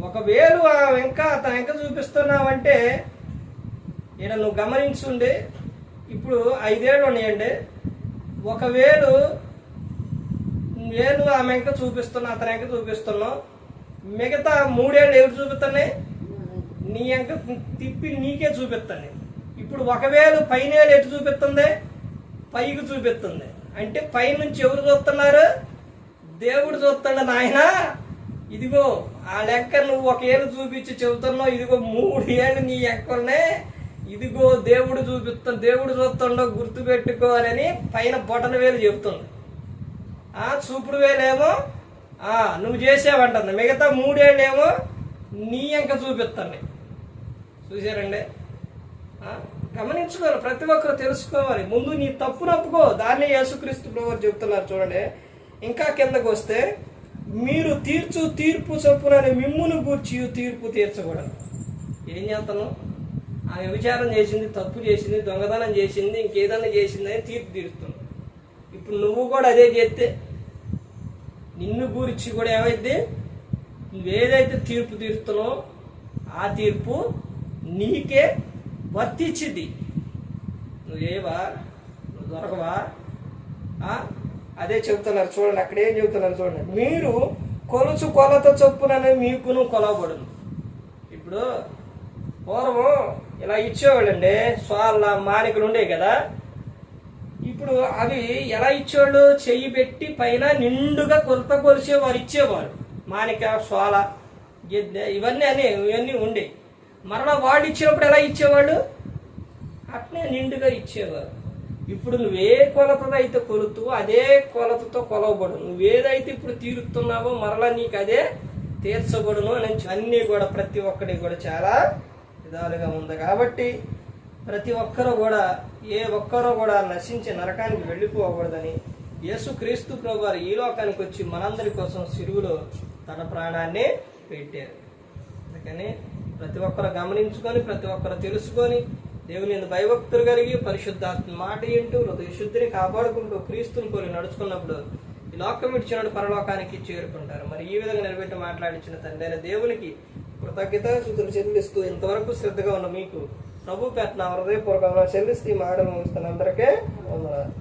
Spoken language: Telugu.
ఒకవేళ ఇంకా తన ఇంకా చూపిస్తున్నావంటే ఈయన నువ్వు గమనించుండి. ఇప్పుడు 5 ఏళ్ళు ఉన్నాయండి. ఒకవేళ ఆమె ఇంకా చూపిస్తున్నా, అతని ఇంకా చూపిస్తున్నావు, మిగతా 3 ఏళ్ళు ఎవరు చూపిస్తున్నాయి? నీ ఇంకా తిప్పి నీకే చూపిస్తాను. ఇప్పుడు ఒకవేళ పైన ఎటు చూపిస్తుంది? పైకి చూపిస్తుంది. అంటే పైనుంచి ఎవరు చూస్తున్నారు? దేవుడు చూస్తాడు. నాయన ఇదిగో ఆ లెక్క నువ్వు 1 ఏళ్ళు చూపించి చెబుతున్నావు, ఇదిగో 3 ఏళ్ళు నీ ఎక్కనే, ఇదిగో దేవుడు చూస్తుండో గుర్తు పెట్టుకోవాలని పైన బొటన వేలు చెబుతుంది. చూపుడు వేలేమో నువ్వు చేసావంటుంది. మిగతా 3 ఏళ్ళేమో నీ ఎంక చూపిస్తాను. చూసారండి? గమనించుకోవాలి, ప్రతి ఒక్కరు తెలుసుకోవాలి. ముందు నీ తప్పు నప్పుకో. దాన్ని యేసుక్రీస్తు ప్రభువు చెప్తున్నారు. చూడండి ఇంకా కిందకు వస్తే, మీరు తీర్పు చొప్పునని మిమ్మును గూర్చి తీర్పు తీర్చకూడదు. ఏం చేస్తాను? ఆమె విచారం చేసింది, తప్పు చేసింది, దొంగతనం చేసింది, ఇంకేదన్నా చేసింది అని తీర్పు తీరుస్తున్నావు. ఇప్పుడు నువ్వు కూడా అదే చేస్తే నిన్ను గురించి కూడా ఏమైంది? నువ్వేదైతే తీర్పు తీరుతున్నావో ఆ తీర్పు నీకే వర్తించింది. నువ్వేవా? నువ్వు దొరకవా? అదే చెబుతున్నారు. చూడండి అక్కడ ఏం చెబుతున్నారు చూడండి. మీరు కొలత చొప్పుననే మీకును కొలవబడును. ఇప్పుడు పూర్వం ఇలా ఇచ్చేవాళ్ళండి, స్వాళ్ళ మానికలు ఉండేవి కదా. ఇప్పుడు అవి ఎలా ఇచ్చేవాళ్ళు? చెయ్యి పెట్టి పైన నిండుగా కొలత కొలిసేవారు, ఇచ్చేవారు. మానిక, స్వాల, గిద్దె ఇవన్నీ ఉండేవి. మరలా వాళ్ళు ఇచ్చినప్పుడు ఎలా ఇచ్చేవాళ్ళు? అట్నే నిండుగా ఇచ్చేవారు. ఇప్పుడు నువ్వే కొలతతో అయితే కొలుతూ అదే కొలతతో కొలవబడు. నువ్వేదైతే ఇప్పుడు తీరుతున్నావో మరలా నీకు అదే తీర్చబడును అని అన్నీ కూడా ప్రతి ఒక్కటి కూడా చాలా విధాలుగా ఉంది. కాబట్టి ప్రతి ఒక్కరూ కూడా ఏ ఒక్కరూ కూడా నశించి నరకానికి వెళ్ళిపోకూడదని యేసుక్రీస్తు ప్రభువారు ఈ లోకానికి వచ్చి మనందరి కోసం సిలువలో తన ప్రాణాన్ని పెట్టారు. అందుకని ప్రతి ఒక్కరు గమనించుకొని, ప్రతి ఒక్కరు తెలుసుకొని, దేవుని భయభక్తులు కలిగి పరిశుద్ధాత్మ మాట వింటూ హృదయ శుద్ధిని కాపాడుకుంటూ క్రీస్తుని కోరి నడుచుకున్నప్పుడు ఈ లోకం ఇచ్చినట్టు పరలోకానికి చేరుకుంటారు. మరి ఈ విధంగా నిలబెట్టి మాట్లాడించిన తండ్రి అయిన దేవునికి కృతజ్ఞతాస్తుతులు చెల్లిస్తూ ఇంతవరకు శ్రద్ధగా ఉన్న మీకు ప్రభు పెట్టిన హృదయపూర్వకంగా చెల్లిస్తూ ఈ మాటలు ముగిస్తున్న అందరికీ వందనాలు.